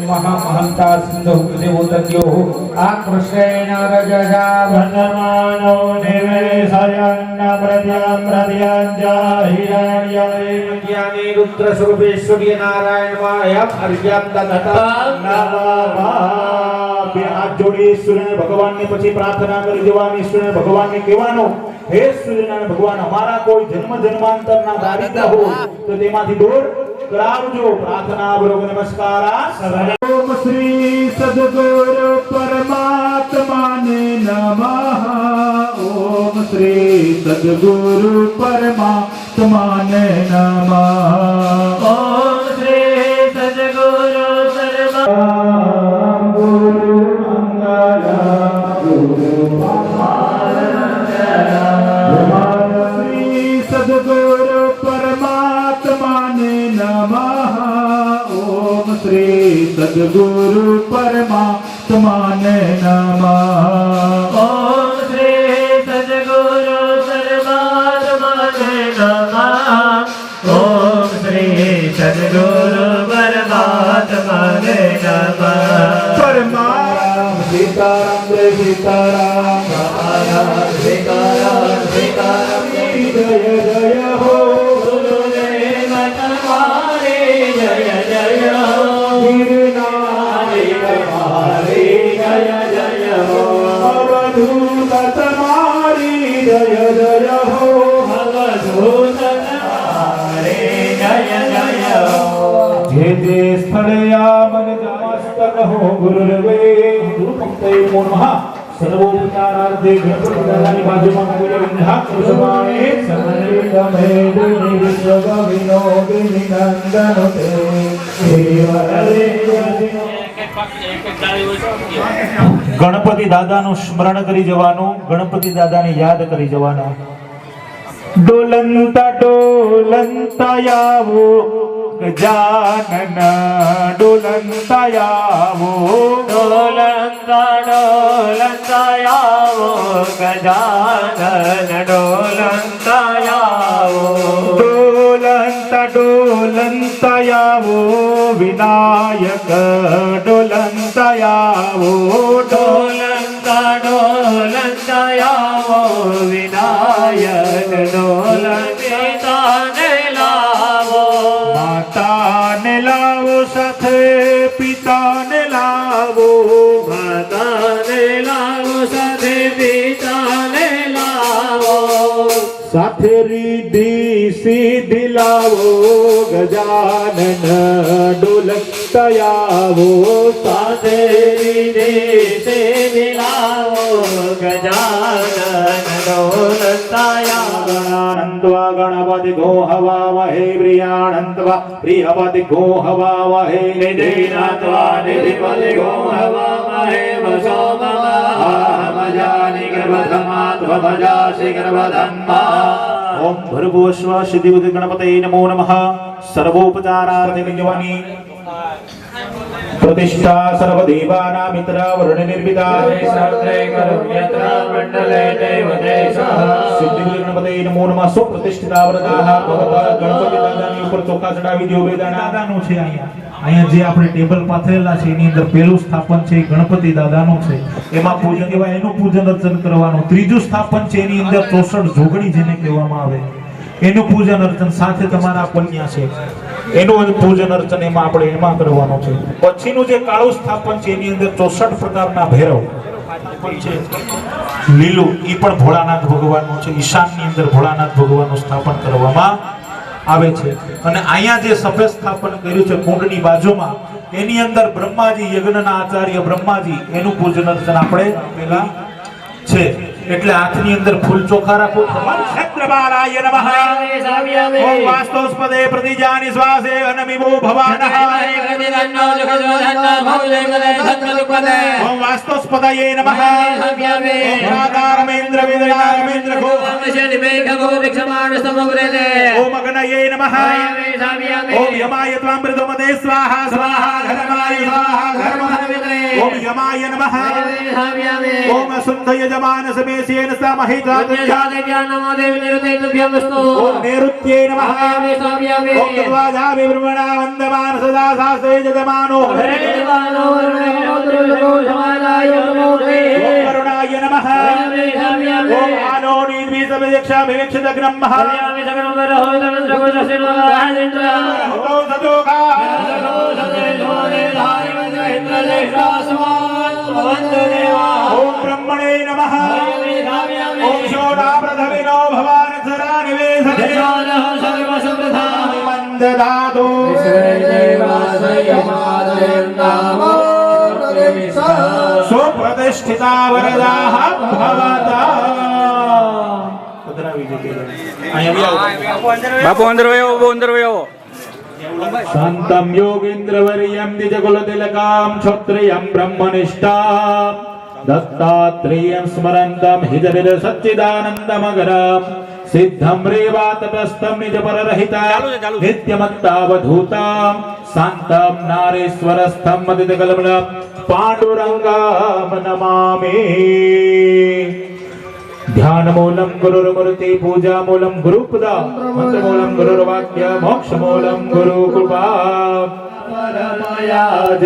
महामहंता सिंधु देवोतयो आकृष्णेन रजजा वन्दमानो निवेशयन्न प्रत्याजाहिरण्यये ज्ञानी रुद्र स्वरूपेश्वरी नारायण वायम अर्घ्यम दत्ता नमः બે હાથ જોડી સૂર્ય ભગવાનને પછી પ્રાર્થના કરી દેવાની સૂર્ય ભગવાનને કહેવાનો હે સૂર્યનારાયણ ભગવાન અમારા કોઈ જન્મ જન્માંતરના દારિદ્ર હોય તો તેમાંથી દૂર કરાવજો પ્રાર્થના બરોબર નમસ્કાર ઓમ શ્રી સદગુરુ પરમાત્માને નમઃ ઓમ શ્રી સદગુરુ પરમાત્માને નમઃ ઓમ શ્રી સદગુરુ सद्गुरु परमात्माने नमः ओम श्री सद्गुरु परमात्माने नमः ઓમ શ્રી સદગુરુ પરમાત્માને નમઃ ઓમ શ્રી સદગુરુ પરમાત્માને નમઃ परमात्मा सीताराम जय सीताराम सीताराम सीताराम जय जय हो गुरुदेव तुम्हारे जय जय हो गिरनारी तुम्हारे जय जय हो अवधूत तुम्हारी जय जय हो भगवत तुम्हारे जय जय हो जे जे स्थळे मन नमस्तक हो गुरुर्वे गुरुभक्तये नमो नमः सर्वोपचारार्थे गणपती दादानी बाजूમાં પૂજા વિંધા કૃષ્ણવાણે સર્વનિગમે દેવી વિશ્વવિનોદિની નંદનતે ગણપતિ દાદાનું સ્મરણ કરી જવાનું ગણપતિ દાદાને યાદ કરી જવાનું ડોલંતા ડોલંતા આવો ગજાનન ડોલંતા આવો डोलंता डोलंता आवो गजानन डोलंता आवो डोलंता डोलंता आવો વિનાયક ડોલંતા આવો डोलंता डोलंता आवो विनायक डोलंता ने लावो માતાને લાવો સાથે પિતાને લાવો माता ने लावो सदे पिता ने लावो સાથે રીધી સીધી લાવો ગજાનન ડોલંતા આવો साथे रिधे से मिलावो गजानन डोलंता आवो गणानन्त्वा गणपति गो हवामहे प्रियाणन्त्वा प्रियपति गो हवामहे निधिनात्वा निधिपति गो हवामहे वसो ममाहमजानि गर्भधमात्वभजासि गर्भधम्मा ओम भर्गोश्व सिद्धिबुद्धि गणपतये नमो नमः सर्वोपचारार्थे विजवानी प्रतिष्ठा सर्वदेवानां मित्रा वर्ण निर्मिता सर्वे करुण्यत्र मण्डले देवदेशः सिद्धिबुद्धि गणपतये नमो नमः सुप्रतिष्ठिता व्रताः भगवता गणपति दादाની ઉપર ચોખા ચડાવી દો બેદાના દાદાનું છે અહીંયા જે આપણે ટેબલ પાથરેલા છે એની અંદર પહેલું સ્થાપન છે ગણપતિ દાદાનું છે એમાં પૂજન એવા એનું પૂજન અર્ચન કરવાનું ત્રીજું સ્થાપન છે એની અંદર 64 જોગણી જેને કહેવામાં આવે એનું પૂજન અર્ચન સાથે તમારા કન્યા છે એનું પૂજન અર્ચન એમાં આપણે એમાં કરવાનું છે પછીનું જે કાળું સ્થાપન છે એની અંદર 64 પ્રકારના ભૈરવ લીલું ઈ પણ ભોળાનાથ ભગવાનનું છે ઈશાનની અંદર ભોળાનાથ ભગવાનનું સ્થાપન કરવામાં આવે છે અને અહીંયા જે સફેદ સ્થાપન કર્યું છે કુંડની બાજુમાં એની અંદર બ્રહ્માજી યજ્ઞના આચાર્ય બ્રહ્માજી એનું પૂજન અર્ચન આપણે પહેલા છે એટલે હાથની અંદર ફૂલ ચોખા રાખો. ક્ષેત્રપાલાય નમઃ. ઓમ વાસ્તોસ્પદે પ્રતિજાની શ્વાસે અનમિમો ભવાનઃ. ઓમ વાસ્તોસ્પદયે નમઃ. ઓમ રાધારમેન્દ્ર વિદ્યારમેન્દ્ર ઘો. ઓમ અગ્નયે નમઃ. ઓમ યમાય ત્વામૃતમદે સ્વાહા સ્વાહા ધર્માય સ્વાહા ધર્મઃ. ઓમ યમાય નમઃ. ઓમ સુંદય જમાન સમેશેન સમહિતા ઓમ નૈઋત્યે નમઃ. ઓમ તદ્વાજા વિબ્રહ્મણા વંદમાન સદા શાસ્ત્રે જગમાનો. ઓમ કરુણાય નમઃ. ઓમ આનોની દ્વિસવદક્ષા વિવિક્ષદગ્નમ મહા. ઓમ બ્રહ્મણે નમઃ. ઓમ શોડાપ્રથમિનો ભવાન સરા નિવેશતે વંદદાતો. સુપ્રતિષ્ઠિતા વરદાઃ ભવતા. બાપુ અંદર વયો, અંદર વયો. શાંતમ યોગેન્દ્રવર્યમ નિજકુલતિલકામ ક્ષત્રિયમ બ્રહ્મનિષ્ઠા દત્તાત્રેયમ સ્મરંતમ હિજવિદ સચ્ચિદાનંદમગરમ સિદ્ધમ રેવાતટસ્થમ નિજપરરહિતા નિત્યમત્તાવધૂતામ શાંતમ નારેશ્વરસ્થમ મદિતકલ્મષમ પાંડુરંગમ નમામિ. ध्यान मूलम गुरुर्मूर्ति पूजा मूलम गुरुपदा मंत्र मूलम गुरुर्वाक्य मोक्ष मूलम गुरु कृपा परमयाज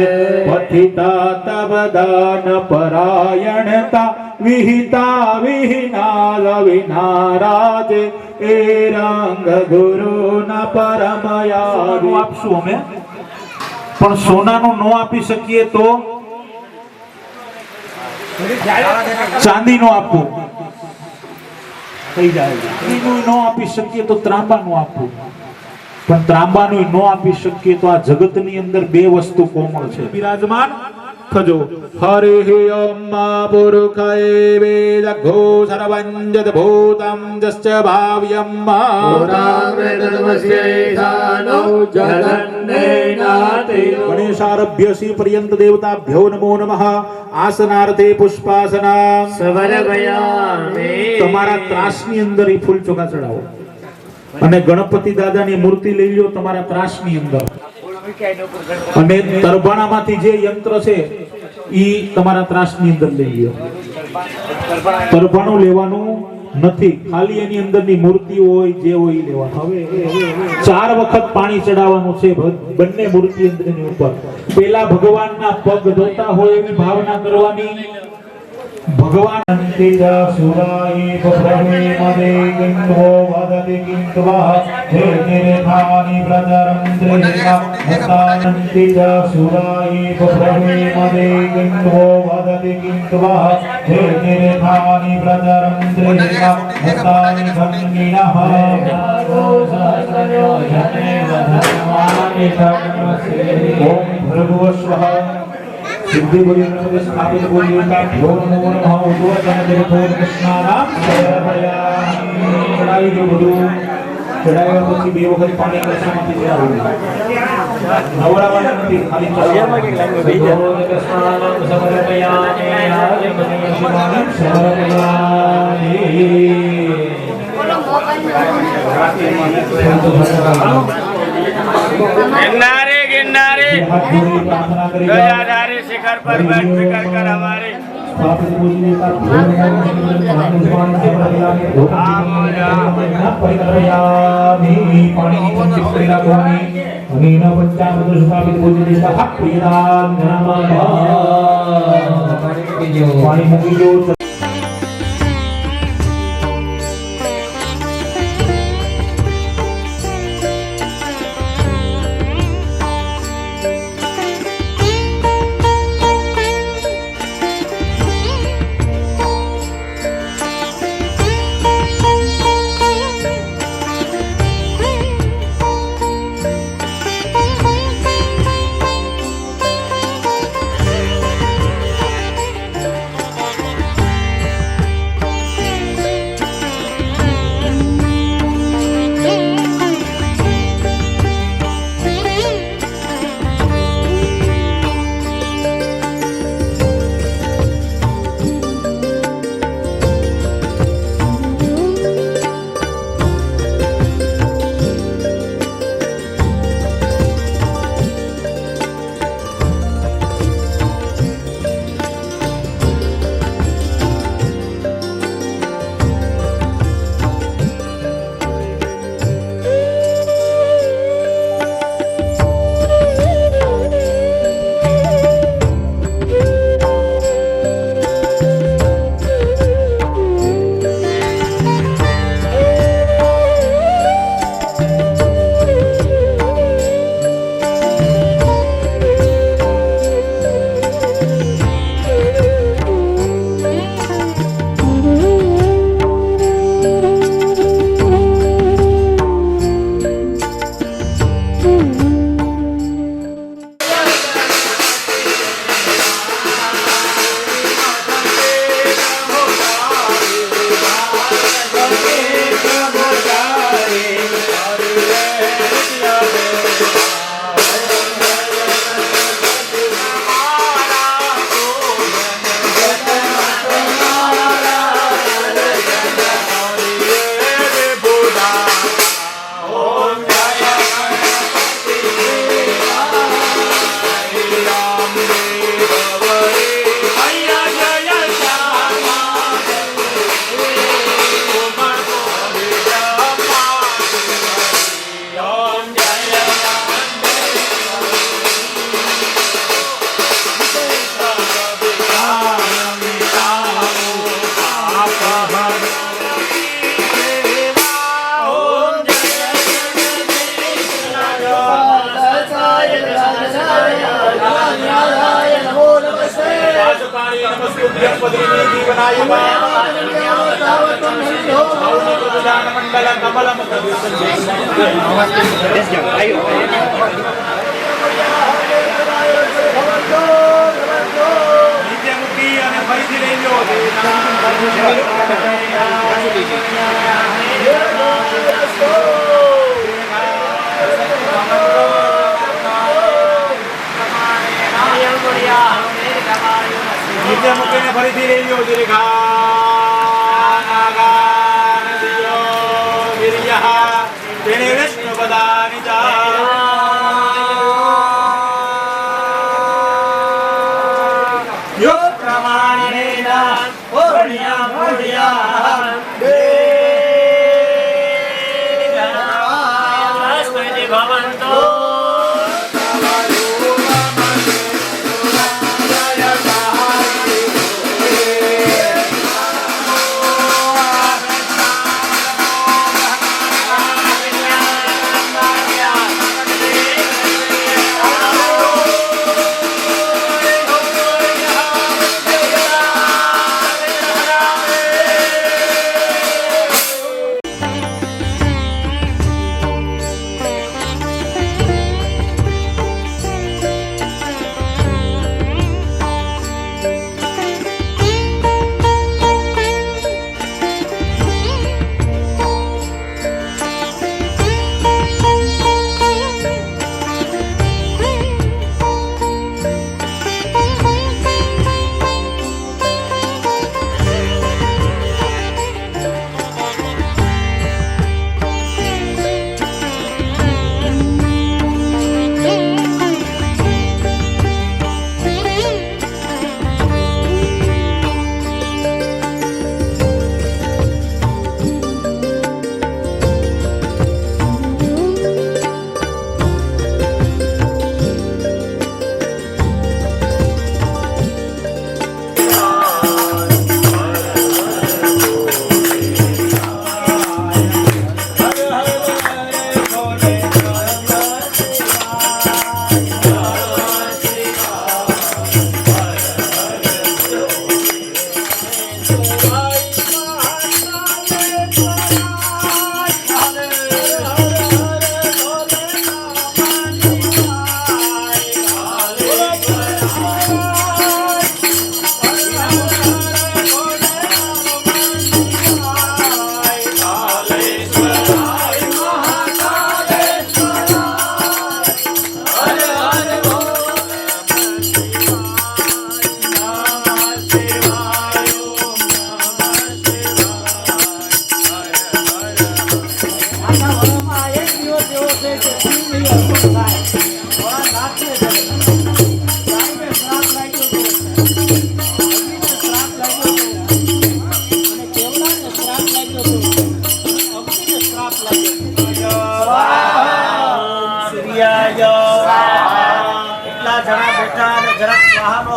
पठिता तव दान परायणता विहिता विहिनाल विनाराज ए रंग गुरु न परमयाज. આપશું અમે પણ સોનાનું નો આપી શકીએ તો ચાંદીનું આપવું થઈ જાય. ચાંદીનું નો આપી શકીએ તો ત્રાંબાનું આપવું, પણ ત્રાંબાનું નો આપી શકીએ તો આ જગતની અંદર બે વસ્તુ કોમળ છે. બિરાજમાન થજો. હરે અમ્મા પુરુખાય વેદઘો સર્વંજત ભૂતમ જસ્ચ ગણેશારભ્ય શ્રી પર્યંત દેવતાભ્યો નમો નમઃ. આસનાર્થે પુષ્પાસના તમારા ત્રાસની અંદર એ ફૂલ ચોખા ચડાવો અને ગણપતિ દાદાની મૂર્તિ લઈ લો તમારા ત્રાસની અંદર. અને તરબાણામાંથી જે યંત્ર છે ઈ તમારા ત્રાસની અંદર લઈ લો. તરબાણું લેવાનું નથી, ખાલી એની અંદરની મૂર્તિ હોય જે હોય ઈ લેવાનું. હવે 4 વખત પાણી ચડાવવાનું છે બંને મૂર્તિ અંદરની ઉપર. પેલા ભગવાનના પગ ધોતા હોય એવી ભાવના કરવાની. ભગવાન અંતિજા સુરાય બબ્રહ્મે મદે કિંતો વદતિ કિંતવા હે નિરેખાની પ્રચરંત્રેકા મતાનંતિજા સુરાય બબ્રહ્મે મદે કિંતો વદતિ કિંતવા હે નિરેખાની પ્રચરંત્રેકા મતાની ભંગિનઃ ઓમ ભૃગુવસ્વઃ सिद्धि बोलिए नमः स्थापित बोलिए का भ्यो नमो नमः उद्वचन देवो कृष्णानाम सर्वयामि. चढ़ाई जो બધું ચડાવ્યા પછી બે વખત પાણી કલશમાંથી ચડાવવું. નવરાવાના નથી, ખાલી ચડાવવાનું. કૃષ્ણાનામ સમર્પયામિ આજ મની શિવાનમ સમર્પયામિ. गिरनारे गिरनारे गजाधारी शिखर पर बैठ कर हमारे પાણી મૂકી દો. यपद्रिणी जीवनाय प्रदान मंडल कमलम नित्यमुखी અને ફરીથી લઈ લો નિત્ય મૂકીને ફરીથી લઈ લો તેને વિષ્ણુ પદાની યો પ્રમાણેના ઓડિયા ઓડિયા ભવંતો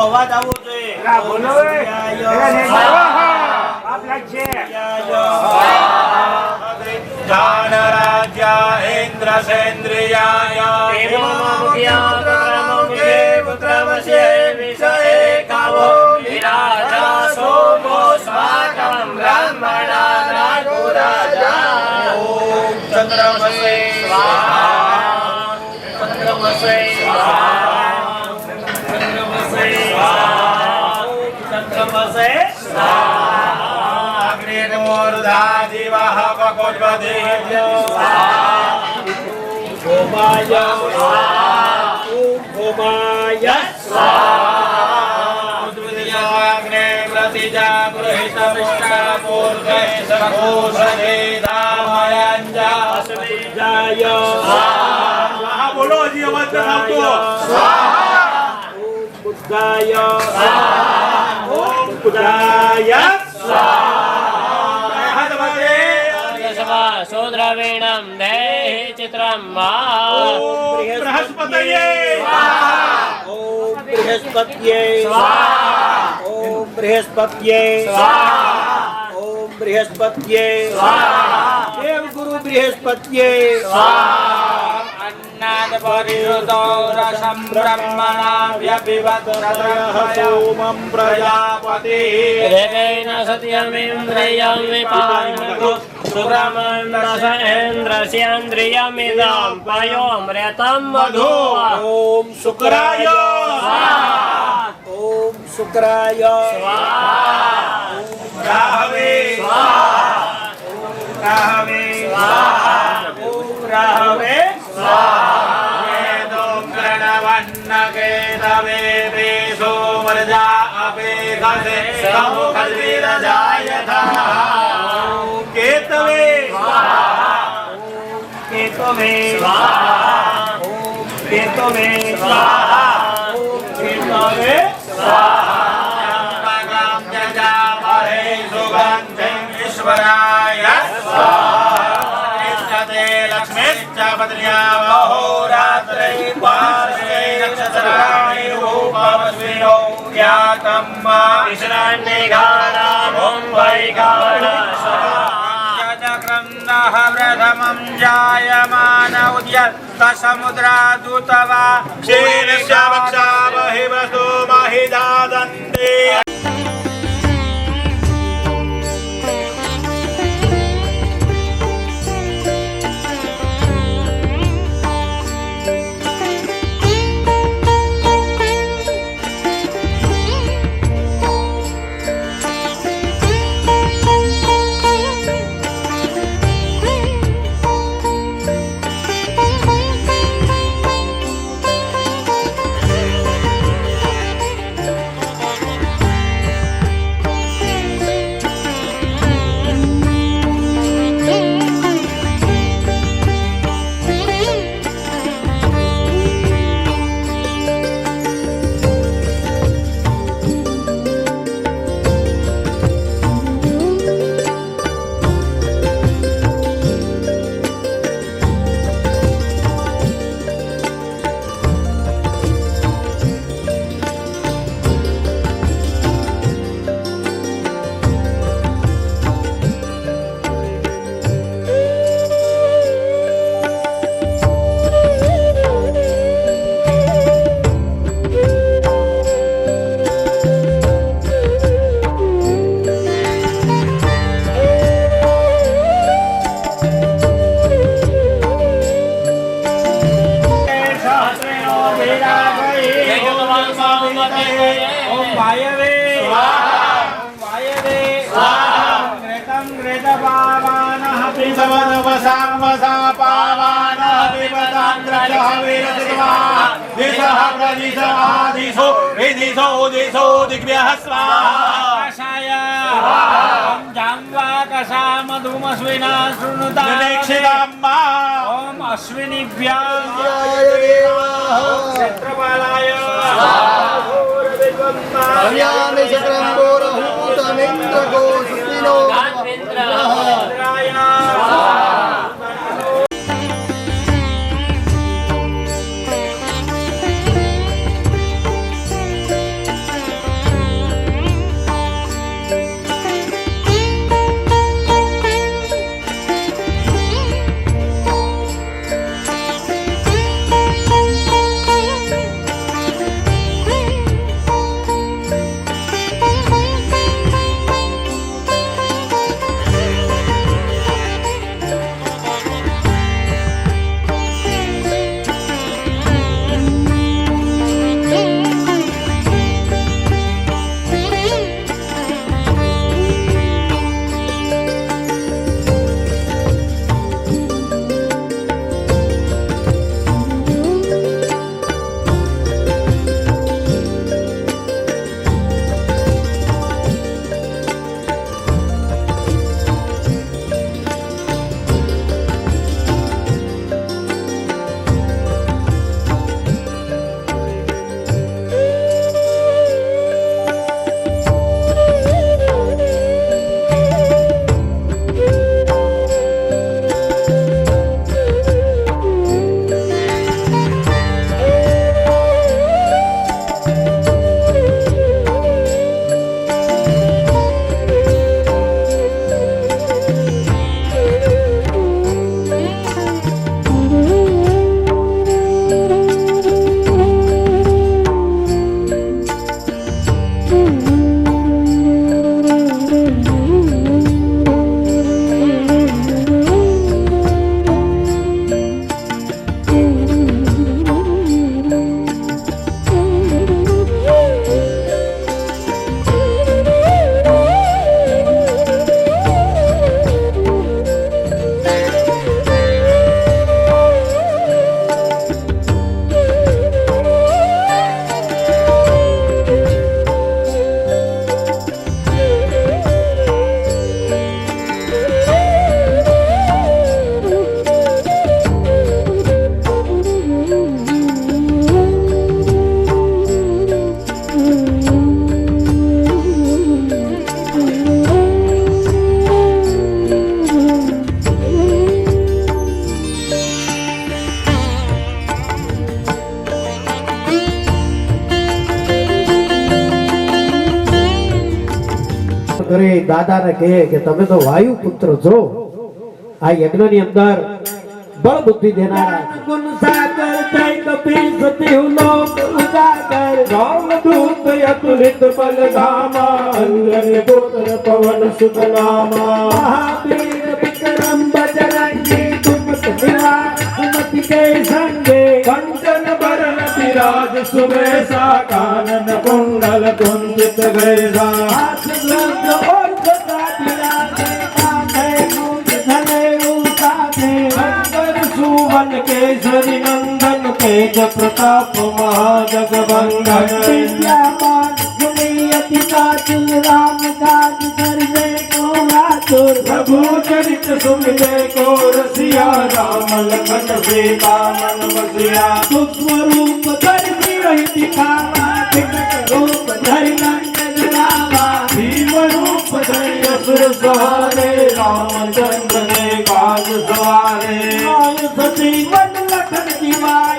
અવાજ આવવો બોલો હજી અવાજ ન આવતો બુદ્ધાય ઓમ બુદ્ધાય સોદ્રવીણમ દેહી ચિત્રમ બૃહસ્પતયે ઓમ બૃહસ્પત્યે ઓમ બૃહસ્પત્યે ઓમ બૃહસ્પત્યે દેવ ગુરુ બૃહસ્પત્યે अन्नाद परिरुतो रसं ब्रह्मणा व्यपिबद्धतयः सोमं प्रजापति देवेन सत्यमिन्द्रियं विपायनतु सुब्रह्मण्यसेन्द्रस्येन्द्रियमिदं पयोमृतं मधु ओम शुक्राय ओम शुक्राय राहवे राहवे ओम राहवे वेदों प्रणवन्नकेतवे वेशो मर्जा अपेक्षसे समुखद्विरजायथा केतवे केतवे केतवे केतवे ईश्वराय इष्टते लक्ष्मीश्च पत्न्या अहोरात्रे पार्श्वे नक्षत्राणि रूपवस्विनो ज्ञातं मा विश्रान्तिकालाभुं चक्रन्दः प्रथमं जायमान उद्यत्तसमुद्रादूतवा शीर्षवक्षामहि वसो महिदादन्ते ओम वायवे वायवे घृतं घृतपावानः पिबवनवसामसा पावानः पिबतान्द्रजः वीरसिद्धा दिशः प्रदिशमादिशो विदिशो दिशो दिग्भ्यः स्वाहा कषाय ओम जाम्बा मधुमस्विना शृणुता निरीक्षिताम्मा ओम अश्विनीभ्यां क्षेत्रपालाय हरियाणि चक्रम्बोरहूतमिन्द्रको सुस्तिनो કરી દાદાને કહે કે તમે તો વાયુ પુત્ર છો, આ યજ્ઞની અંદર બળ બુદ્ધિ દેનારા ગુણ સાગર જય કપિલ સતી લોક ઉજાગર રામદૂત અતુલિત બલધામા અંજન પુત્ર પવન સુત નામા મહાવીર વિક્રમ બજરંગી તુમત નિવાર સુમતિ કે સંગે કંચન બરન વિરાજ સુબેસા કાનન કુંડલ કુંજિત ગૈરા હાથ ગ્રંથ ઓર સદા વિરાજે કાંધે મૂંજ ધને ઉતારે અંતર સુવન केसरी नंदन तेज प्रताप महाजगबंधन विद्यामान गुणी अति चातुर राम काज करने को आतुर प्रभु चरित सुमिते को रसिया राम लखन सीता मन बसिया सूक्ष्म रूप धरि रही दिखावा विकट रूप धरि नंदन रामा भीम रूप धरि असुर सहारे रामचंद्र ने काज सवारे आय सजीवन लखन जीवाए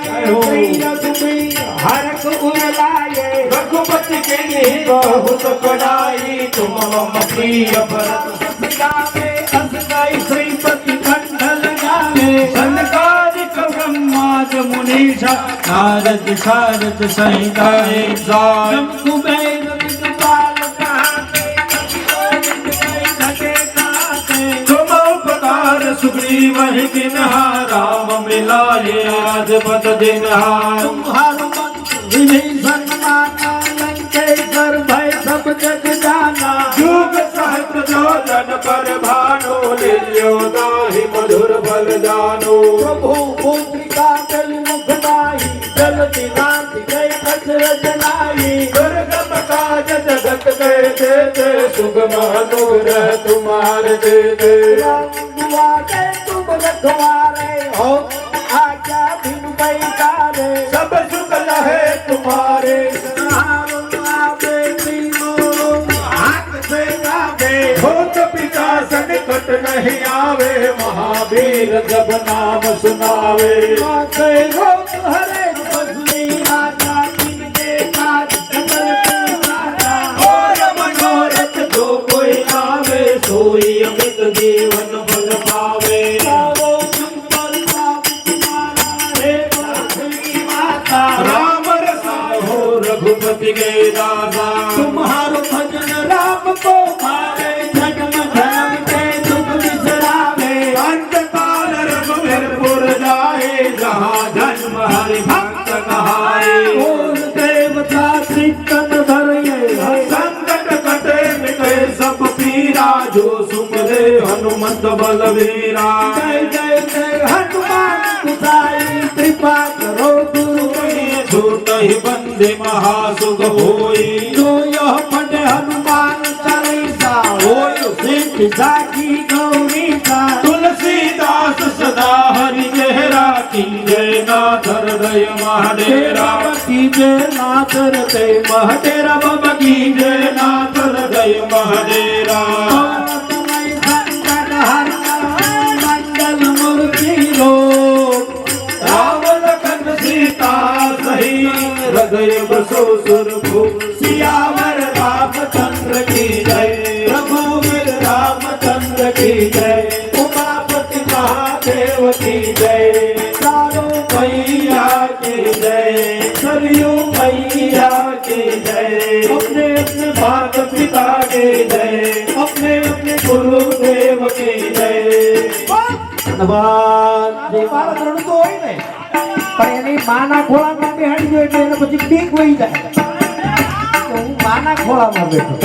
हरक उलाए रघुपति के बहुत बड़ाई तुम मम प्रिय भरत सियावे असगाई श्रीपति कंठ लगावे सनकादिक ब्रह्माद मुनीषा नारद सारद सहिता जम कुबेर विद्वान सुग्रीव किन्हा राम मिलाए राजपद दिन्हा तुम्हारो विभीषण माना लंकेश्वर भय सब जग जाना युग सहस्त्र जोजन पर भानु लियो दाहि मधुर फल जानो प्रभु पुत्रिका जल मुख माही जल दिनांत गए अचरज लाई दुर्गम काज जगत के देते सुगम अनुग्रह तुम्हारे देते दुआरे तुम रखवारे हो आज्ञा बिन बैठारे सब सुख लहे तुम्हारे आवे तीनों हाथ से गावे भूत पिता संकट नहीं आवे महावीर जब नाम सुनावे माथे रोग हरे बसली राजा जिनके काज सकल के राजा और मनोरथ जो कोई आवे सोई अमित जीवन फल पावे राम रसायो रघुपति के दादा तुम्हारो भजन राम को भावे जन्म जन्म के दुख बिसरावे अंत काल रघुवीरपुर जाए जहाँ जन्म हरि भक्त कहाए और देवता चित्तन धरिए संकट कटे मिटे सब पीरा जो सुमरे हनुमत बलवीरा जय जय जय हनुमान कुसाई कृपा करो गुरु छूट ही बंदे महासुख होई जो यह पढ़े हनुमान चालीसा होय सिद्ध जाकी गौरीसा तुलसीदास सदा हरि चेहरा कीजे नाथ हृदय महाडेरा कीजे नाथ हृदय महाडेरा बाबा कीजे नाथ हृदय महाडेरा मंगल मूर्ति रो राम लखन सीता सही हृदय बसो सुरभु सियावर रामचंद्र की जय रघुवीर रामचंद्र की जय उमापति महादेव की जय चारों मैया की जय सरयू मैया की जय अपने अपने माता पिता की जय अपने अपने गुरुदेव की जय ધન્યવાદ જે બાળક રડતો હોય ને પણ એની માના ખોળામાં બેહાડી દો એટલે એને પછી ટીક વહી જાય તો હું માના ખોળામાં બેઠો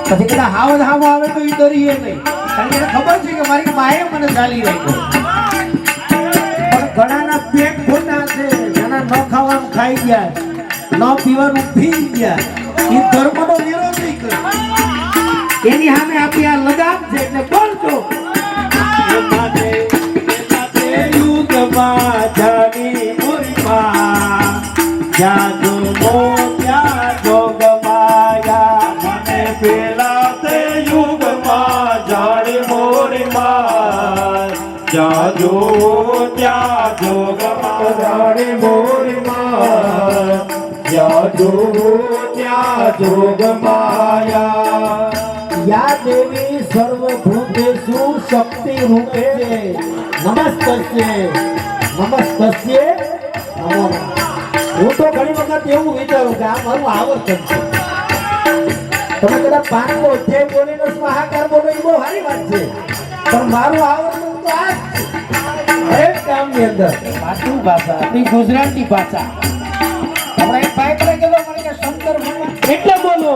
પછી કદાચ હાવ આવે તો એ ડરીએ નહીં કારણ કે એને ખબર છે કે મારી માએ મને ચાલી રાખ્યો પણ ઘણાના પેટ ખોટા છે ઘણા ન ખાવાનું ખાઈ ગયા ન પીવાનું પી ગયા એ ધર્મનો વિરોધ નહીં કરે એની સામે આપણી આ લગામ છે એટલે બોલજો જાની મોરી માં જાદુ મોત્યા જોગ માયા મને પેલા તે યુગમાં જાણી મોરી માં જાદુ ત્યાં જોગમાં જાણી મોરી માં જાદુ ત્યાં જોગ માયા યા દેવી સર્વભૂતેષુ શક્તિ રૂપે નમસ્તસ્ય નમસ્તસ્ય નમો નમઃ. હું તો ઘણી વખત એવું વિચારું કે આ મારું આવર્તન છે. તમે કદાચ 5મો અધ્યાય બોલીને સ્વાહાકાર બોલો એ બહુ સારી વાત છે, પણ મારું આવર્તન તો આ જ છે. હરેક ગામની અંદર માતૃભાષા આપણી ગુજરાતી ભાષા. હમણાં એક ભાઈ પર ગયેલો મને કે શંકર ભગવાન એટલે બોલો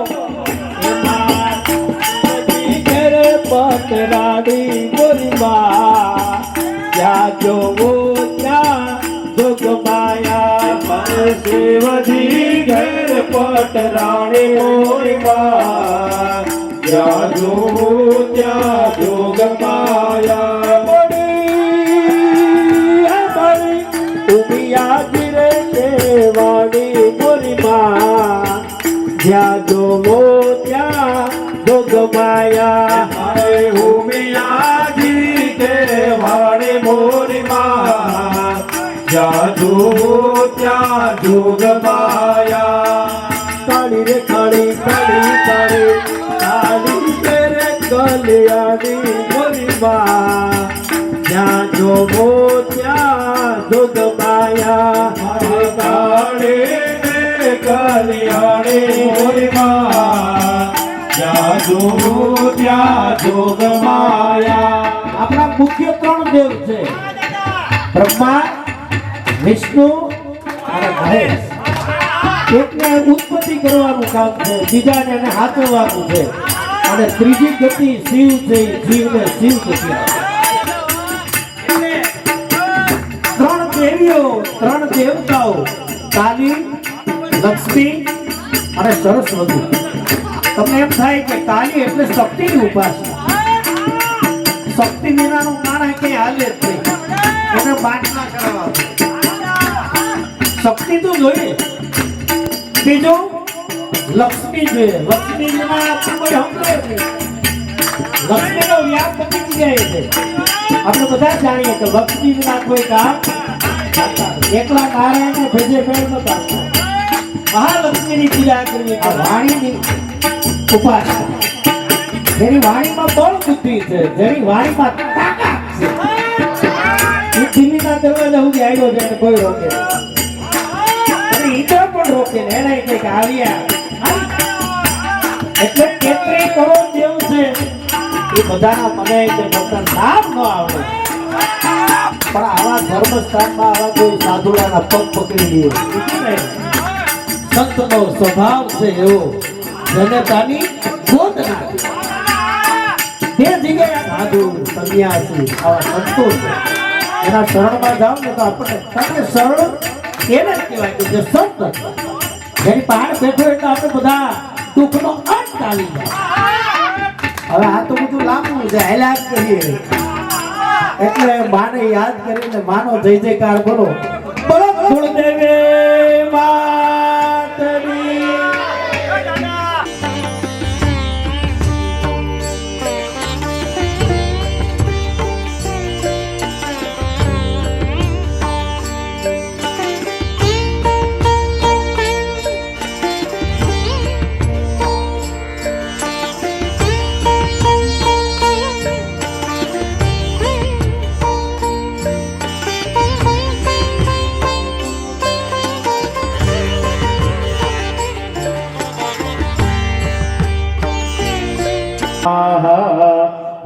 પતરાડી ગોરીબા ત્યાં જોવો ત્યાં જોગ માયા શિવજી ઘેર પટરાણી ગોરીબા ત્યાં જોવો ત્યાં જોગ માયા પડી અમારી ઉમિયા ગીરે કેવાડી ગોરીબા જ્યાં જોવો ત્યાં જોગ માયા હરે ઉમિયાજી કે વાડે મોરી માં જ્યાં જોવો ત્યાં જોગ માયા. કાળી રે કાળી કાળી કાળી કાળી રે કલ્યાણી મોરી માં જ્યાં જોવો ત્યાં જોગ માયા. હરે કાળી રે કલ્યાણી મોરી માં જ્યાં જોવો ત્યાં જોગ માયા. આપણા મુખ્ય 3 દેવ છે, બ્રહ્મા, વિષ્ણુ અને મહેશ. એકને ઉત્પત્તિ કરવાનું કામ છે, બીજાને એને હાથવવાનું છે, અને ત્રીજી ગતિ શિવ છે. જીવને શિવ ગતિ આપે. 3 દેવીઓ 3 દેવતાઓ કાલી, લક્ષ્મી અને સરસ્વતી. તમને એમ થાય કે કાલી એટલે શક્તિની ઉપાસના. શક્તિ વિનાનું માણસ કઈ હાલે જ નહીં, એને બાટલા કરાવવા. શક્તિ તો જોઈએ. બીજું લક્ષ્મી જોઈએ. લક્ષ્મી વિના કોઈ હમલે નહીં. લક્ષ્મીનો વ્યાપ બની જાય છે. આપણે બધા જાણીએ કે લક્ષ્મી વિના કોઈ કામ થતા નથી. એકલા નારાયણને ભેજે ભેળ નતા. મહાલક્ષ્મીની પૂજા કરવી, આ વાણીની ઉપાસના. જેની વાણીમાં બળ બુદ્ધિ છે, જેની વાણીમાં તાકાત છે, એ દિલ્હીના દરવાજા સુધી આવ્યો છે, કોઈ રોકે નહીં. અને ઈંડા પણ રોકે ને એને કંઈક આવ્યા. એટલે 33 કરોડ દેવ છે, એ બધાના મને કે મોટા નામ ન આવડે, પણ આવા ધર્મસ્થાનમાં આવા કોઈ સાધુડાના પગ પકડી લે. સંતનો સ્વભાવ છે એવો જનતાની ગોદ નાખે. તે જગ્યાએ સાધુ સંન્યાસી આવા સંતો છે, એના શરણમાં જાવ ને તો આપણને, કારણ કે શરણ એને જ કહેવાય કે જે સંત છે. જેની પાસે બેઠો એટલે આપણે બધા દુઃખનો અંત આવી જાય. હવે આ તો બધું લાંબુ છે, હેલા જ કરીએ. એટલે માને યાદ કરીને માનો જય જયકાર બોલો. બોલો કુળદેવે માતની.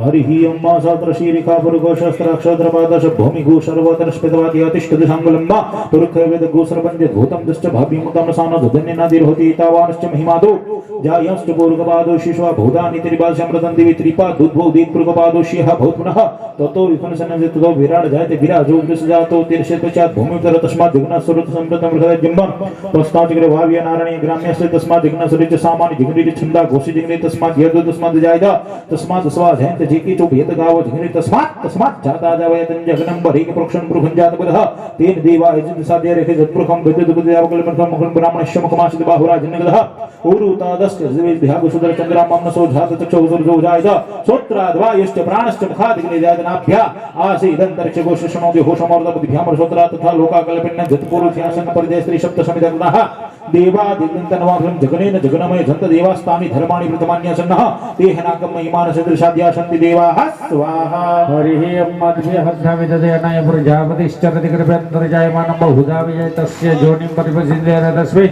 हरिः अम्मा सात्र श्रीरेखा पुरुष शस्त्र अक्षत्र पादश भूमि गो सर्वतर स्पितवादी अतिष्ठ दिशांगुलंबा पुरुष वेद गो सर्वंद्य भूतम दश्च भाभि मुतम सान धन्य नादिर होति तावानश्च महिमादो जायश्च पूर्वपादो शिशवा भूतानि त्रिपाद समृतं दिवि त्रिपाद दुद्भो दीप पूर्वपादो शिह भूत पुनः ततो विपुन सन्नजित तो विराट जायते विराजो दृश्यजातो तीर्षे पश्चात भूमि उतर तस्मात् दिग्ना स्वरूप समृतं हृदय जिम्बन प्रस्ताचिग्र भाव्य नारायण ग्राम्यस्य तस्मात् दिग्ना स्वरूप सामान्य जिग्नि छंदा घोषि जिग्नि तस्मात् यदु तस्मात् जायदा तस्मात् स्वा जयंत जीकी चुप यत गाव जिग्नि तस्मात् जाता जावय तंजगनं बरिक प्रोक्षण पुरुषंजात बदः तेन देवा यजित साध्य रेखे जत्पुरखं विद्युत बुद्धियावकल्पनं मुखं ब्राह्मणस्य मुखमासित बाहुरा जन्नगदः उरुतादस्य जिवेद्भ्याग सुदर चंद्रा मन्नसो झात चक्षु सुरजो जायदा श्रोत्राद्वायश्च प्राणश्च मुखादिग्नि जायदनाभ्या आसीदन्तरिक्ष घोषणो देहोषमोर्द बुद्धिभ्यामर श्रोत्रा तथा लोकाकल्पन्न जत्पुरुषयासन परिदय स्त्री शब्द समिदग्नः देवादित्यन्तनवाभ्यं जगनेन जगनमय जन्त देवास्तानि धर्माणि प्रथमान्यसन्नः तेहनाकं महिमान सदृशाद्या सन्ति देवाः स्वाहा हरिः मध्य हस्तामिदयनाय प्रजापतिश्चरति कृपयन्तर्जायमानं बहुधा विजय तस्य जोनिं परिपसिन्देन तस्मै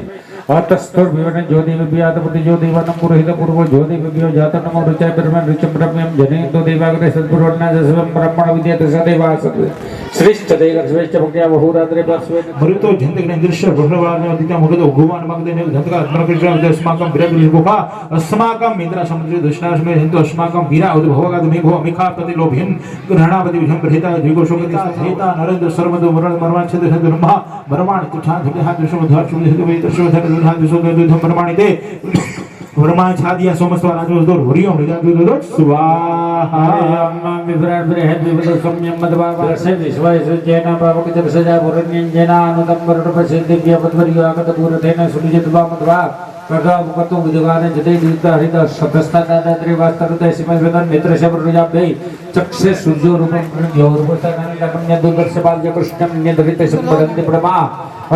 अतस्तुर्भिवन ज्योतिविभ्यातपति ज्योतिवनं पुरोहित पूर्व ज्योतिविभ्यो जातं नमो रुचाय ब्रह्मन् रुचं ब्रह्म्यं जनेतो देवाग्रे सद्गुरुर्नादस्वं ब्रह्मण विद्यते सदैवा सत्वे श्रेष्ठ देवश्रेष्ठ भक्त्या बहुरात्रे बस्वे मृतो झंतग्ने दृश्य भगवानदित्या मृतो भगवान मगदेने झंतका अर्पणकृष्ण अस्माकं विरगुलिगुखा अस्माकं मित्र समुद्र दशनाशमे झंतो अस्माकं वीरा उद्भवगाद मेघो अमिखा प्रति लोभ्यं ग्रहणापति विषम ग्रहिता द्विगो शोकता हेता नरेंद्र सर्वदो मरण मरवान छेद छेद ब्रह्मा ब्रह्माण तुछा झगहा दृश्य मध्य छुद वे दृश्य धर दुधा दुसो दुधम ब्रह्माणिते ब्रह्मा छादिया सोमस्व राजो दो हरिओम राजो स्वाहा हम विभ्राट बृहद विभद सम्यम मदबाबा से विश्वाय सज्जना बाबा के सजा पुरन्यंजना अनुदम वरुण सिद्धि पद्मरियो आगत पूरतेन सुनिजित बामद्वा प्रगाम कतो विदगाने जते दीता हरित सतस्ता दादा त्रिवास्तरते सिमवेदन नेत्र शब्दजाभे चक्षे सूर्यो रूपं योरुपतनंद कन्या दुर्दर्श बाल्य कृष्णं निधरिते संपदन्ति प्रमा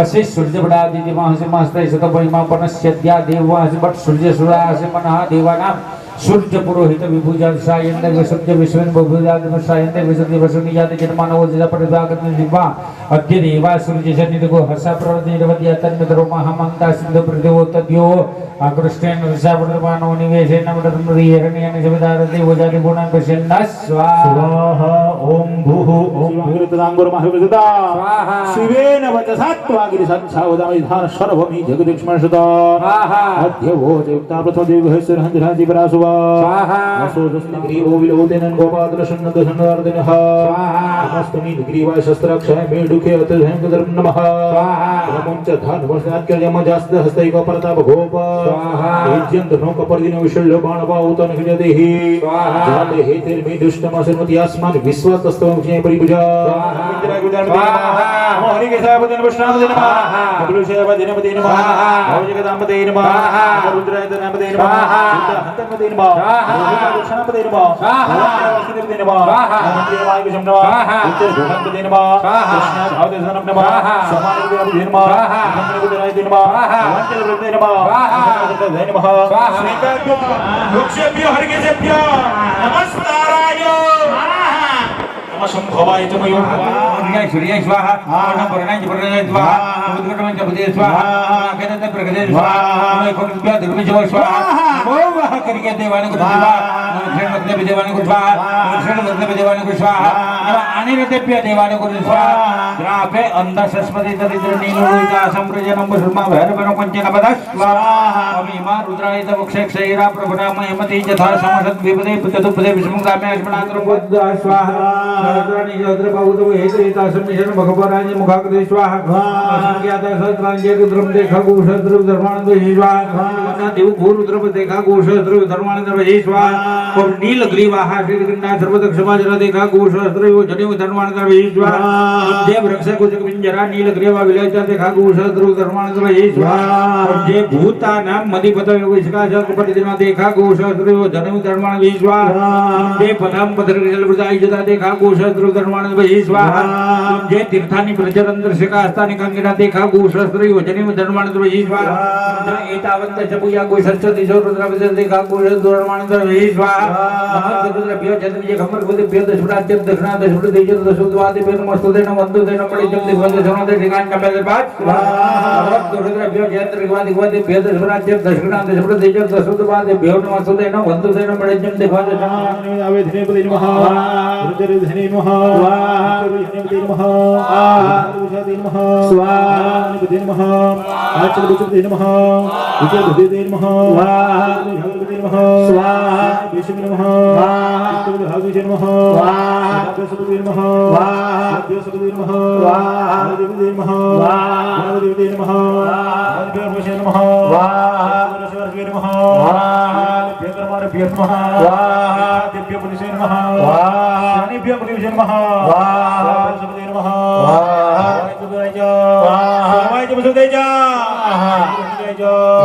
असे सूर्य बड़ा दिदि महसे महस्ते सत महिमा पनस्यद्या देवास बट सूर्य सुरासे मनः देवानां सूर्य पुरोहित विभुजन सायन्ते विसर्ज विश्वन बहुजात सायन्ते विसर्ज वसुनि जाते जन्मानो जदा परिवागत दिवा अद्य देवा सूर्य सन्निधो हर्ष प्रवृत्ति तन्मित्रो महामंता सिंधु प्रदेव तद्यो आकृष्टेन रसावर्धमानो निवेशेन मदमरियरण्यन सविदार देवजाति गुणां पश्यन्ना स्वाहा ओम भूः ओम भूर्तदांगुर महाविजता स्वाहा शिवेन वचसात्वागिरि संसावदामि धान सर्वमि जगदीक्ष्मणसुता स्वाहा अद्य वो देवता प्रथम देवहस्य हंधरादि परासुवा स्वाहा असोदस्ति ओ विलोतेन गोपाद्रशन्न दशनवर्धनः स्वाहा नमस्तमि ग्रीवाय शस्त्राक्षय मे दुखे अतधं नमः स्वाहा प्रपंच धन वर्षात्कर्यमजास्त हस्तैक प्रताप गोप स्वाहा यज्ञं धनोक पर्दिन विशल्य बाणपाउतन हृदयेहि स्वाहा जाते हेतिर्मे दुष्टमसन्मति अस्मान् विश्वतस्तवं क्षय परिपूजा स्वाहा इंद्राय गुदान स्वाहा मोहनि केशावदन वैष्णवदन नमः कपिलशयवदन नमः स्वाहा भवजगदांबते नमः रुद्राय नमः स्वाहा हंतमते नमः स्वाहा दक्षिणपते नमः स्वाहा वसुदेवते नमः स्वाहा मंत्रिवाय विषम नमः स्वाहा उच्चगुणपते नमः स्वाहा कृष्ण भावदेवनं नमः समानदेवते नमः स्वाहा मंत्रिगुदाय नमः स्वाहा वंचलवृते नमः स्वाहा जय नमः स्वाहा स्नेकाभ्यो वृक्षेभ्यो हरिकेशेभ्यो नमस्काराय नमस्संभवाय च मयो सूर्याय सूर्याय स्वाहा नमः पुरणाय पुरणाय स्वाहा उद्गतमं च बुद्धे स्वाहा केतते प्रगते स्वाहा नमः कोटिभ्यो धर्मजो स्वाहा नमो वह करिके देवाने को स्वाहा नमः क्षणमग्ने देवाने को स्वाहा नमः क्षणमग्ने देवाने को स्वाहा नमः अनिरतेभ्यो देवाने को स्वाहा ग्राफे अंधसस्पति दरिद्र नीलोहिता संप्रजनं बसुमा भैरवनं पंचन पद स्वाहा अमीमा रुद्राय वक्षे क्षयरा प्रभुना मयमति यथा समसद विपदे पुतुपदे विष्णुग्रामे अश्मनात्र बुद्ध स्वाहा रुद्राणि योद्र बहुतो हेतुता सम्मिशन भगवानाय मुखाग्रे स्वाहा असंख्यात सहस्रांजे रुद्रम देखा गोशद्र धर्मानंद स्वाहा ना देव भूरुद्रम देखा गोशद्र धर्मानंद स्वाहा और नील ग्रीवाहा श्रीगंधा सर्वदक्ष समाजरा देखा गोशद्र जनेव धर्मानंद स्वाहा देव वृक्ष कुजक पिंजरा नील ग्रीवा विलयता देखा गोशद्र धर्मानंद स्वाहा और जे भूता नाम मदिपत विष्का जग परिदिना देखा गोशद्र जनेव धर्मानंद स्वाहा जे पदम पदरजल वृदाय जदा देखा गोशद्र धर्मानंद स्वाहा जे तीर्थानि प्रचरंद्र शिकास्तानि कंगिना देखा गोशद्र जनेव धर्मानंद स्वाहा एतावंत चपुया गोशस्त्र दिशो रुद्र देखा गोशद्र धर्मानंद स्वाहा महद्रुद्र भ्यो जन्मजे खमर बुद्धि भ्यो दशुराज्य दक्षिणा दशुर देजो दशुद्वादि भ्यो नमस्तु देन वंदु देन पड़े जब दिवस दशुना दे ठिकान कमल बात स्वाहा रुद्र भ्यो जयंत्र गवादि गवादि भ्यो दशुराज्य दक्षिणा दशुर देजो दशुद्वादि भ्यो नमस्तु देन वंदु देन पड़े जब दिवस दशुना आवे धने पदे नमः रुद्र धने नमः स्वाहा धने नमः रुद्र नमः स्वाहा पदे नमः आचल बुचते नमः विजय बुद्धे नमः स्वाहा भगवते नमः स्वाहा विष्णु नमः स्वाहा विष्णु भागवते नमः स्वाहा सरस्वती नमः स्वाहा सरस्वती नमः स्वाहा देवी नमः स्वाहा देवी नमः स्वाहा देवी नमः स्वाहा सरस्वती नमः स्वाहा देवकर्मार भ्यो नमः स्वाहा दिव्य पुरुषे नमः स्वाहा शनिभ्यो पुरुषे नमः स्वाहा सरस्वती नमः स्वाहा वायुदेवाय स्वाहा वायुदेवाय स्वाहा स्वाहा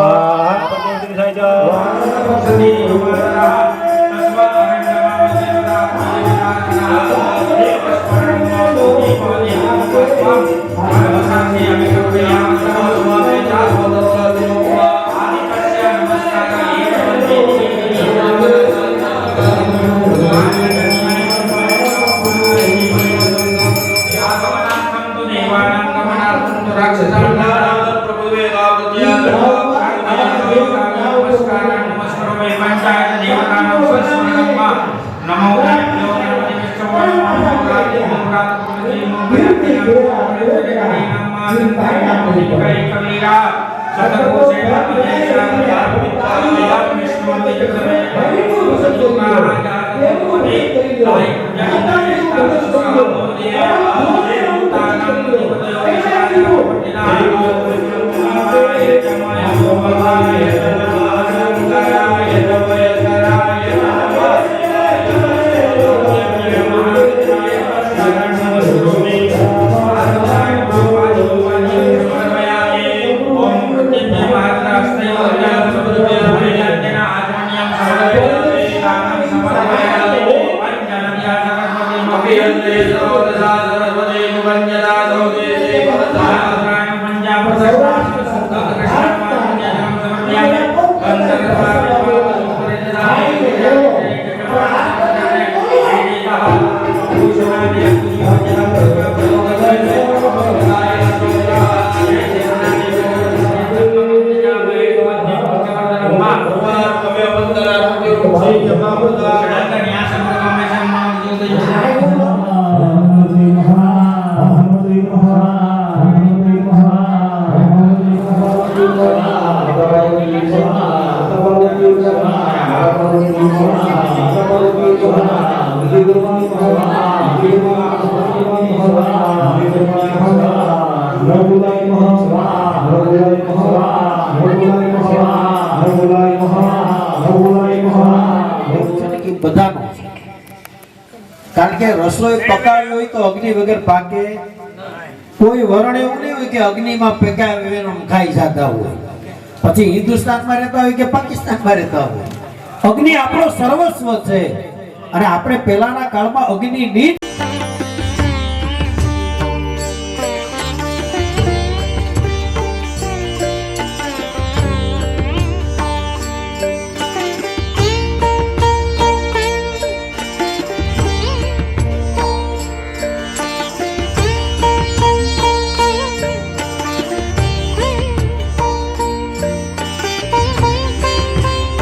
બધાનો કારણ કે રસોઈ પકાવી હોય તો અગ્નિ વગર પાકે કોઈ વરણ એવું નહીં હોય કે અગ્નિમાં પકાવીને ખાઈ જતા હોય પછી હિન્દુસ્તાનમાં રહેતા હોય કે પાકિસ્તાનમાં રહેતા હોય અગ્નિ આપણો સર્વસ્વ છે અને આપણે પહેલાના કાળમાં અગ્નિની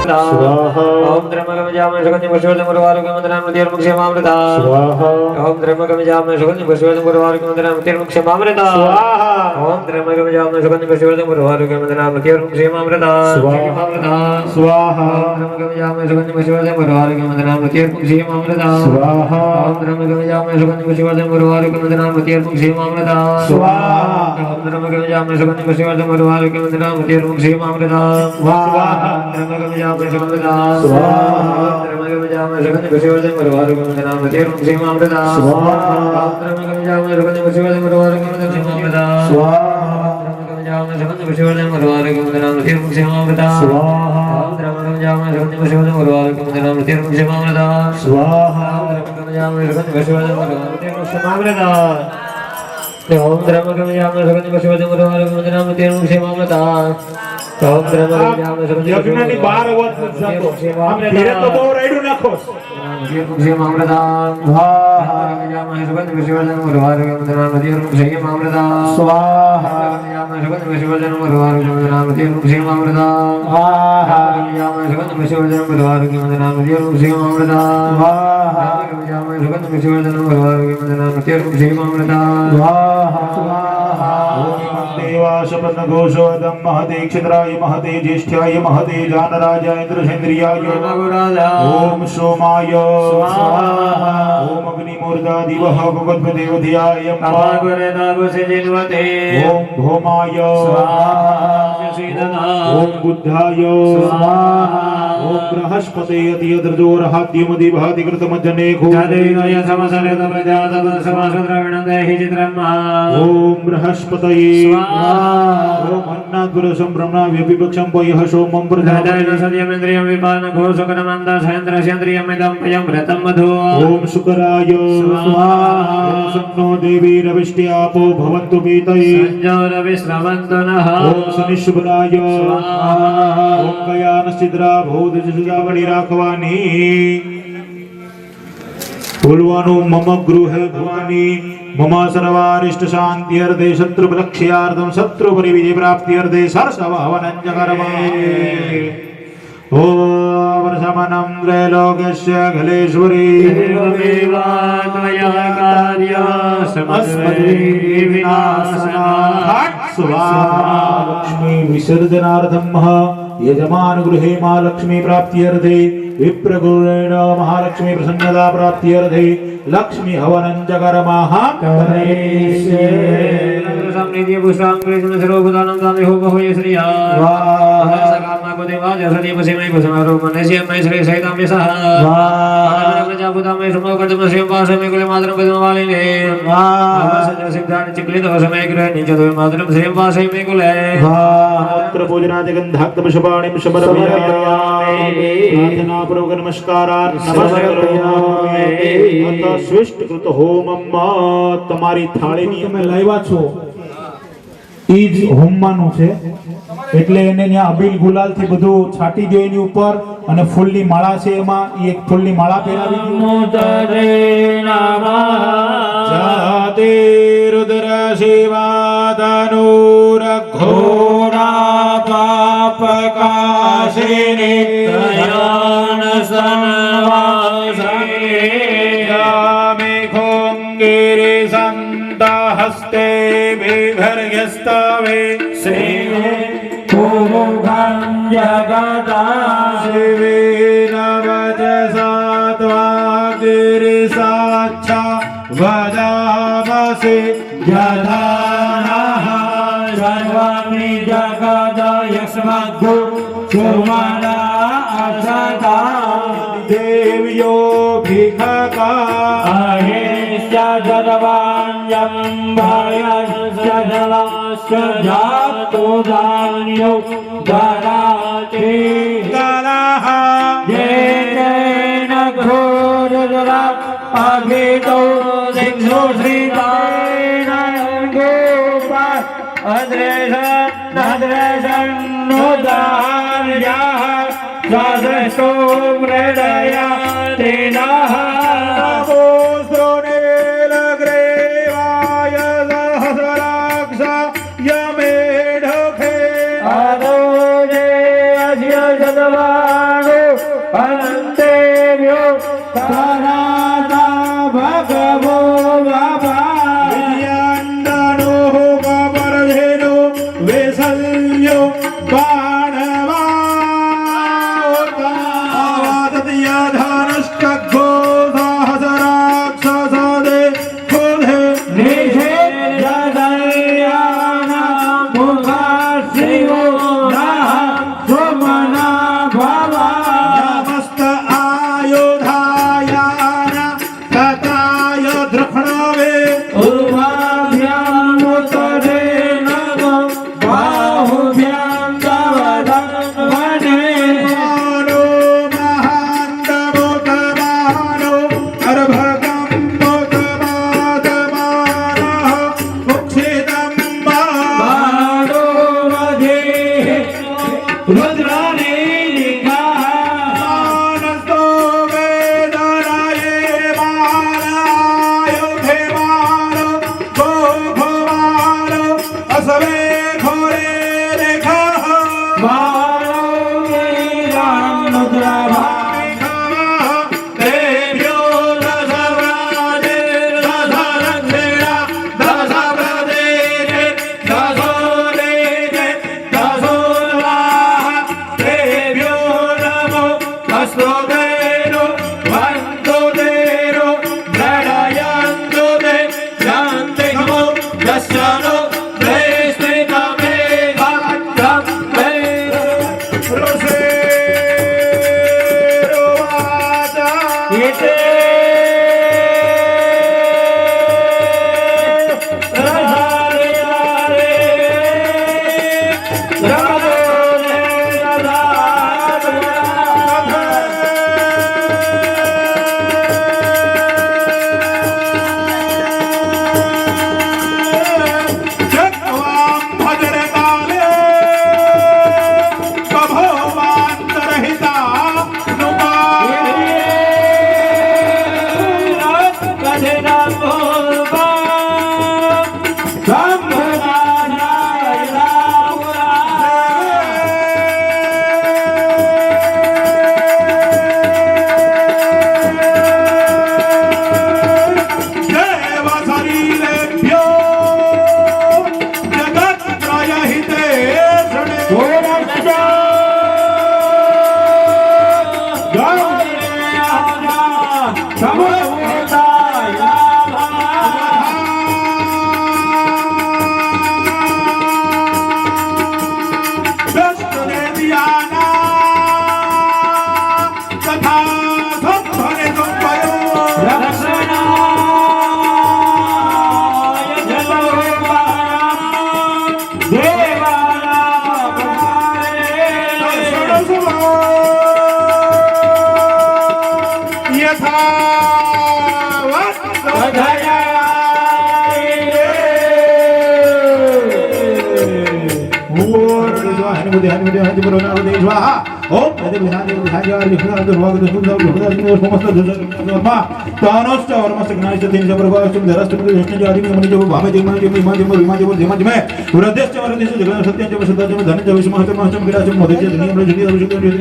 ओम त्र्यंबकं यजामहे सुगन्धिं पुष्टिवर्धनं उर्वारुकं वन्दनामि मृत्युर्मुक्षीयमामृता ओम त्र्यंबकं यजामहे सुगन्धिं पुष्टिवर्धनं उर्वारुकं वन्दनामि मृत्युर्मुक्षीयमामृता ओम त्र्यंबकं यजामहे सुगन्धिं पुष्टिवर्धनं उर्वारुकं वन्दनामि मृत्युर्मुक्षीयमामृता स्वाहा त्र्यंबकं यजामहे सुगन्धिं पुष्टिवर्धनं उर्वारुकं वन्दनामि मृत्युर्मुक्षीयमामृता स्वाहा ओम त्र्यंबकं यजामहे सुगन्धिं पुष्टिवर्धनं उर्वारुकं वन्दनामि मृत्युर्मुक्षीयमामृता स्वाहा ओम त्र्यंबकं यजामहे सुगन्धिं पुष्टिवर्धनं उर्वारुकं वन्दनामि मृत्युर्मुक्षीयमामृता स्वाहा त्र्यंबकं यजामहे सुगन्धिं त्र्यंबकं यजामहे सुगन्धिं पुष्टिवर्धनं उर्वारुकं वन्दनामि मृत्युर्मुक्षीयमामृता स्वाहा त्र्यंबकं यजामहे सुगन्धिं पुष्टिवर्धनं उर्वारुकं वन्दनामि मृत्युर्मुक्षीयमामृता स्वाहा त्र्यंबकं यजामहे सुगन्धिं पुष्टिवर्धनं उर्वारुकं वन्दनामि मृत्युर्मुक्षीयमामृता स्वाहा त्र्यंबकं यजामहे सुगन्धिं पुष्टिवर्धनं उर्वारुकं वन्दनामि मृत्युर्मुक्षीयमामृता स्वाहा त्र्यंबकं यजामहे सुगन्धिं पुष्टिवर्धनं उर्वारुकं मृत्युर्मुक्षीयमामृता ओम त्र्यंबकं यजामहे सुगन्धिं पुष्टिवर्धनं उर्वारुकं वन्दनामि मृत्युर्मुक्षीयमामृता ओम त्र्यंबकं यजामहे सुगन्धिं યજ્ઞની 12 અવાજ નથી જતો આમ ધીરે તો બહુ રાયડું નાખો मृत्युर्मुक्षीयमामृता स्वाहा यजामहे सुगन्धिं पुष्टिवर्धनं उर्वारुकं वन्दनामि मृत्युर्मुक्षीयमामृता स्वाहा यजामहे सुगन्धिं पुष्टिवर्धनं उर्वारुकं वन्दनामि मृत्युर्मुक्षीयमामृता स्वाहा यजामहे सुगन्धिं पुष्टिवर्धनं उर्वारुकं वन्दनामि मृत्युर्मुक्षीयमामृता स्वाहा यजामहे सुगन्धिं पुष्टिवर्धनं उर्वारुकं वन्दनामि मृत्युर्मुक्षीयमामृता स्वाहा देवाशपन्नघोषोदं महते क्षिद्राय महते ज्येष्ठ्याय महते जानराजाय इंद्रसेन्द्रियाय ओम सोमाय स्वाहा ओम अग्निमूर्धादिवः भगवद्देवधियाय ओम भौमाय स्वाहा ओम बुद्धाय स्वाहा ओम बृहस्पते अतियद्रजोरहाद्यमदिभातिकृतमज्जने ओम बृहस्पतये स्वाहा ओम अन्नाद्पुरुषं ब्रह्मणाव्यपिपक्षं पयः सोमं प्रजापतिं सत्यमेन्द्रियं विपानघोषकरमन्दा सहेन्द्रसेन्द्रियमिदं पयं व्रतं मधु ओम शुक्राय स्वाहा ओम सन्नो देवीरविष्ट्यापो भवन्तु पीतये संजोरविश्रवन्तु नः ओम शनिशुभराय स्वाहा ओम कयानश्चिद्रा भौदशुजावणी राखवानी बोलवानु मम गृहे भवानी मम सर्वारिष्ट शांत्यर्थे शत्रुपलक्ष्यार्थं शत्रुपरिविजय प्राप्त्यर्थे सरसभावनञ्जकर्मे ओ वर्षमनं त्रैलोक्यस्य खलेश्वरी त्वया कार्य समस्मदे विनाशनाय स्वाहा लक्ष्मी विसर्जनार्थम यजमान गृहे मां लक्ष्मी प्राप्त्यर्थे विप्रगुरेण महालक्ष्मी प्रसन्नता प्राप्त्यर्थे लक्ष्मी हवनं जगरमाः समृद्धि पुष्पां कृष्ण सर्वभूतानां तामे हो बहु श्रिया सकामा को देवा जसति पसिमै पसमारो मनस्य मै श्री सहितां यसः प्रजाभूतामै समो कर्तम श्री वासमे कुले मातरं पद्मवालिने वासज सिद्धानि चिक्लित वसमे गृहे निचतो मातरं श्री वासमे कुले पत्र पूजनाति गन्धाक्त पुष्पाणि समर्पयामि प्रार्थना पूर्वक नमस्कारात् नमस्कारामि अत स्विष्ट कृत होमम તમારી થાળીની તમે લાવ્યા છો ઈ જ હોમવાનું છે એટલે એને ત્યાં અબીલ ગુલાલ થી બધું છાટી દો એની ઉપર અને ફૂલની માળા છે એમાં ઈ એક ફૂલની માળા પહેરાવી દો જાતે રુદ્ર શિવાદાનુર ઘોરા પાપકાશિની તયાન સનવાસને જામે ખોંગેરે સંતહસ્તે વિભર્યસ્તવે શ્રી પૂર્વં જગદા શિવે નવજસાત્વાગિરિ સાક્ષા વદામસે જધાનઃ સર્વમિ જગદ યસ્મદ્ગુ સુમના અસદા દેવ્યો ભિખકા અહેસ્ય જદવાન્યં ભયસ્ય જલસ્ય જાતો ધાન્યો દરાતે દરઃ જેન ઘોરદરા અભિતો દિક્ષો શ્રીદાય ગોપા અદ્રેશન નોદાર્યા સદસ્તો મૃદયા તેનાઃ નમોસ્ત્રોનેલગ્રેવાય સહસ્રાક્ષ યમેઢખે અદોજે અસ્ય સદવાણો અનંતેભ્યો તારાતા ભગવો બાબા વિદ્યાંડનો કપરધેનો વેસલ્યો બાણવા ધનષ્ટઘો હાનિ બુદ્ધિ હાનિ બુદ્ધિ હાનિ બરો નારો દે સ્વાહા ઓમ તદે વિહાનિ વિહાનિ આર વિહાનિ ભગવાન સુખ સુખ સમસ્ત દુર્મા તાનોષ્ટ વર્મસ્ત જ્ઞાન સતીન જબરગો સુમ ધરસ્ત વિષ્ણુ આદિ મની જો ભામે જય મની જય મની વિમા જય જય જય વૃદ્ધેશ વૃદ્ધેશ જગન સત્ય જય સદા જય ધન જય વિષ્ણુ મહત્તમ વિરાજ મધે જય ધની અમૃત જય વિષ્ણુ જય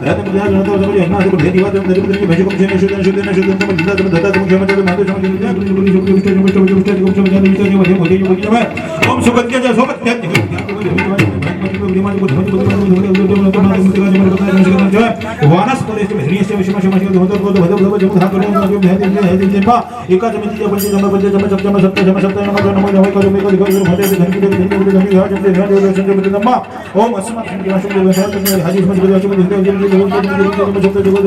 રત મુદ્રા જનતો જય યજ્ઞ જય દેવી વાત જય દેવી ભેજ કોમ જય શુદ્ધ શુદ્ધ શુદ્ધ શુદ્ધ જય જય દત્તા જય જય જય માતે જય જય ઓમ સુગંધ્ય જય સોગત્ય વાનસ્પતિ હરિયસ્ય વિષમશમશિ હોતો હોતો ભદ ભદ જમ ધાતો જમ હે જમા એકા જમ તીજા પંચ જમ પંચ જમ સપ્તમ સપ્ત જમ સપ્ત નમ નમ નમ કરો મે કરો કરો હતે ધન કી ધન કી ધન કી હા જમ ધન દેવ સંજમ ધમ્મા ઓમ અસ્મત સંજમ સંજમ સંજમ હાજી સંજમ સંજમ સંજમ જમ જમ જમ સપ્ત જમ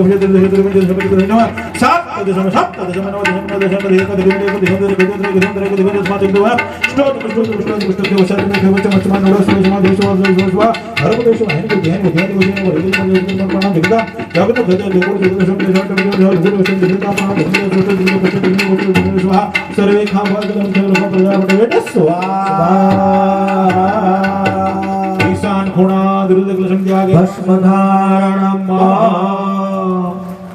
જમ સાત દશમ સાત દશમ નવ દશમ દશમ એક દશમ એક દશમ દશમ દશમ દશમ સ્માત દશમ સ્ટોત સ્ટોત સ્ટોત સ્ટોત વસત મે ખવચ મચમા નવ સ્મા દેશ વા હરબ દેશ હરિ કો ધ્યાન ધ્યાન ધ્યાન પ્રણામ જગતા જગત ભજે દેવો દેવ સર્વે ખાવા પ્રજાપતિ સ્વાહા ઈશાન ખૂણા દુર્દગ્લ સંધ્યા ભસ્મધારણમાં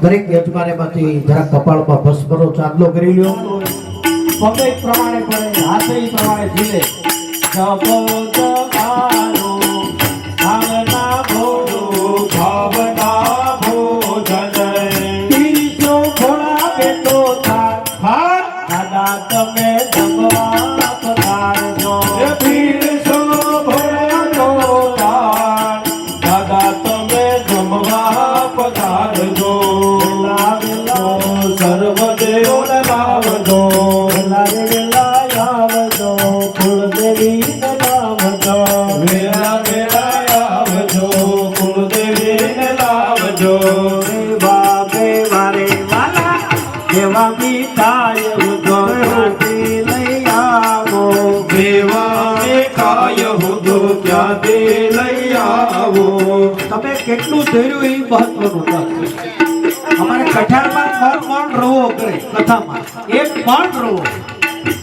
દરેક યજમાનેમાંથી જરા કપાળમાં ભસ્મનો ચાંદલો કરી લ્યો પગે પ્રમાણે પડે હાથે પ્રમાણે ઝીલે જપો ભાવના ભોજન તીર્થો ઘોડા બેટો થાર દાદા તમે જમવા પધારજો તીર્થો ઘોડાનો થાર દાદા તમે જમવા પધારજો સર્વદેવને લાવજો વેલા આવજો કુળદેવીને લાવજો વેલા આવજો કુળદેવીને લાવજો બાપે મારે વાલા દેવા મીઠાય ઉજો લઈ આવો દેવા ખાય હુદો ક્યાંથી લઈ આવો તમે કેટલું ધર્યું એ મહત્વનું નથી અમારે કઠાળમાં મણ રોવો કરે કથામાં એક મણ રોવો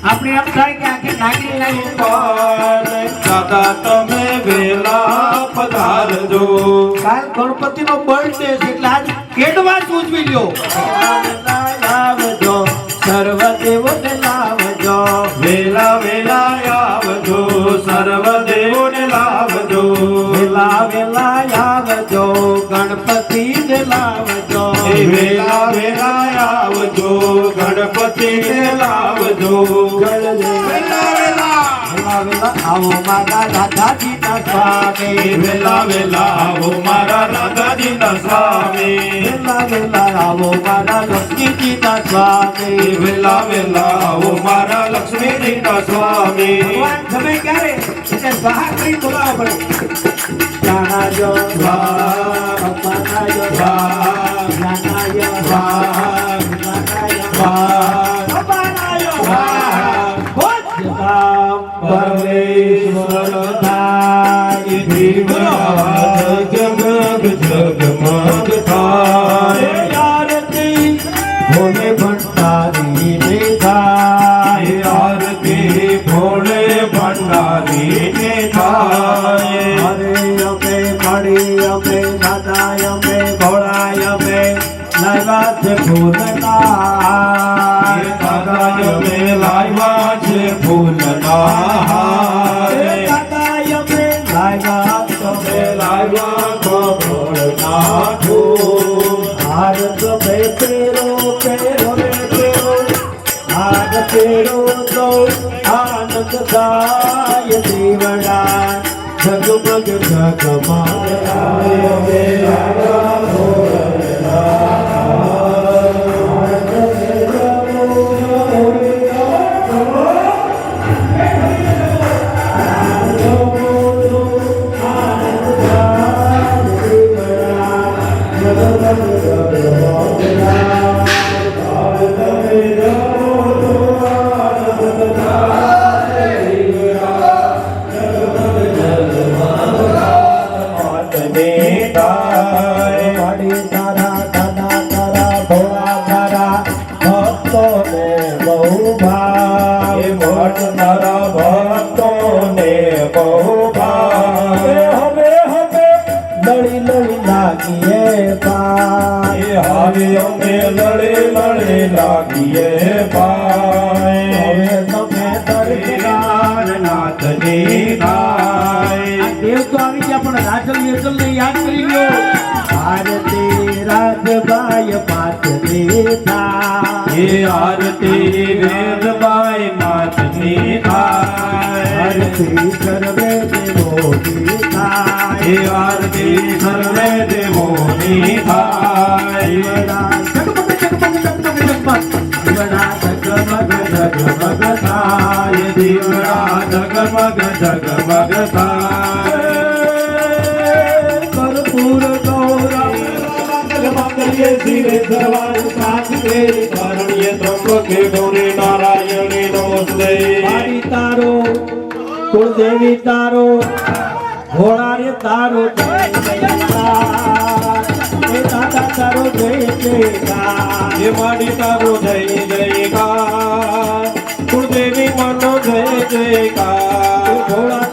આપણે એમ થાય કે આખી નાગરી લાગી દાદા તમે વેલા પધારજો કાલ ગણપતિનો બર્થડે છે એટલે આજ કેડવા ઉજવી લ્યો આવજો સર્વ દેવોને લાવજો વેલા વેલા આવજો સર્વ દેવોને લાવજો વેલા વેલા આવજો ગણપતિને લાવજો વેલા વેલા આવજો ગણપતિને લાવજો વેલા વેલા આવો મારા રાધાજીના સ્વામી વેલા વેલા આવો મારા રાધાજીના સ્વામી વેલા વેલા આવો મારા લક્ષ્મીજીના સ્વામી વેલા વેલા આવો મારા લક્ષ્મીજીના સ્વામી ભગવાન તમે ક્યારે એટલે બહાર કરી બોલાવો પડે જાનાજો સ્વાહ ભગવાનાજો સ્વાહ જાનાજો સ્વાહ ભગવાનાજો સ્વાહ ભગવાનાજો સ્વાહ ભોજનામ પરમેશ્વર થાય ભીમરાજ જગગ જગમગ થાય આરતી ભોલે ભંડારી ને થાય આરતી ભોલે ભંડારી ને થાય હરે અમે મળી અમે દાદા અમે ભોળાય અમે લાવ્યા છે ફૂલના દાદા અમે લાવ્યા છે ફૂલના દાદા અમે લાવ્યા તમે લાવ્યા ભોળના ફૂલ હાર તમે પેરો પેરો રે પેરો હાર પેરો તો આનંદ થાય દીવડા જગમગ ભક્તોને બહુ ભાવે હવે માતની થાય. આ દેવ તો આવી ગયા પણ રાજલ યજલ ને યાદ કરી લ્યો. ભારતી રાજબાઈ માતની થાય. એ આરતી વેદબાઈ માતની થાય. આરતી સર્વે દેવોની થાય. એ આરતી સર્વે દેવોની થાય. જગમગ જગમગ જગમગ જગમગ દીવડા જગમગ જગમગ થાય. દીવડા જગમગ જગમગ થાય. કર્પૂર ગૌરવ મંગલ્ય શિવે સર્વાર્થ સાધિકે શરણ્ય ત્રંબકે ગૌરી નારાયણી નમસ્તે. મારી તારો કુળદેવી તારો ઘોડા રે તારો જય જયકાર. એ દાદા તારો જય જયકાર. એ માડી તારો જય જયકાર. કુળદેવી માનો જય જયકાર. ઘોડા